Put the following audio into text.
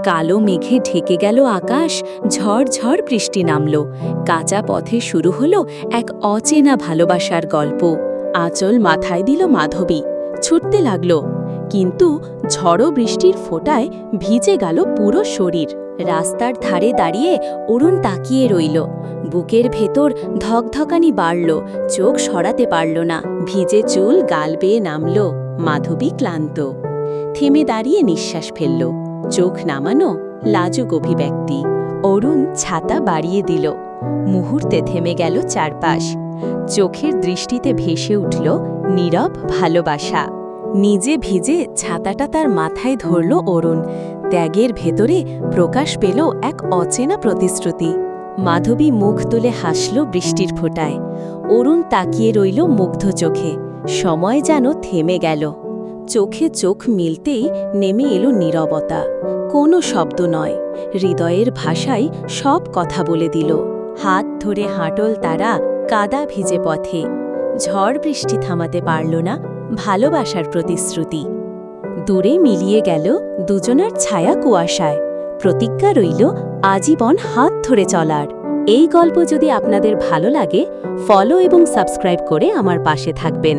কালো মেঘে ঢেকে গেল আকাশ, ঝড় ঝড় বৃষ্টি নামল। কাঁচা পথে শুরু হলো এক অচেনা ভালোবাসার গল্প। আঁচল মাথায় দিল মাধবী, ছুটতে লাগল, কিন্তু ঝড়ো বৃষ্টির ফোঁটায় ভিজে গেল পুরো শরীর। রাস্তার ধারে দাঁড়িয়ে অরুণ তাকিয়ে রইল। বুকের ভেতর ধকধকানি বাড়ল, চোখ সরাতে পারল না। ভিজে চুল গাল বেয়ে নামল। মাধবী ক্লান্ত, থেমে দাঁড়িয়ে নিঃশ্বাস ফেলল। চোখ নামানো, লাজুক অভিব্যক্তি। অরুণ ছাতা বাড়িয়ে দিল। মুহূর্তে থেমে গেল চারপাশ। চোখের দৃষ্টিতে ভেসে উঠল নীরব ভালোবাসা। নিজে ভিজে ছাতাটা তার মাথায় ধরল অরুণ। ত্যাগের ভেতরে প্রকাশ পেল এক অচেনা প্রতিশ্রুতি। মাধবী মুখ তুলে হাসল বৃষ্টির ফোঁটায়। অরুণ তাকিয়ে রইল মুগ্ধ চোখে। সময় যেন থেমে গেল। চোখে চোখ মিলতেই নেমে এলো নীরবতা। কোনো শব্দ নয়, হৃদয়ের ভাষায় সব কথা বলে দিল। হাত ধরে হাঁটল তারা কাদা ভিজে পথে। ঝড় বৃষ্টি থামাতে পারল না ভালোবাসার প্রতিশ্রুতি। দূরে মিলিয়ে গেল দুজনার ছায়া কুয়াশায়। প্রতিজ্ঞা রইল আজীবন হাত ধরে চলার। এই গল্প যদি আপনাদের ভালো লাগে, ফলো এবং সাবস্ক্রাইব করে আমার পাশে থাকবেন।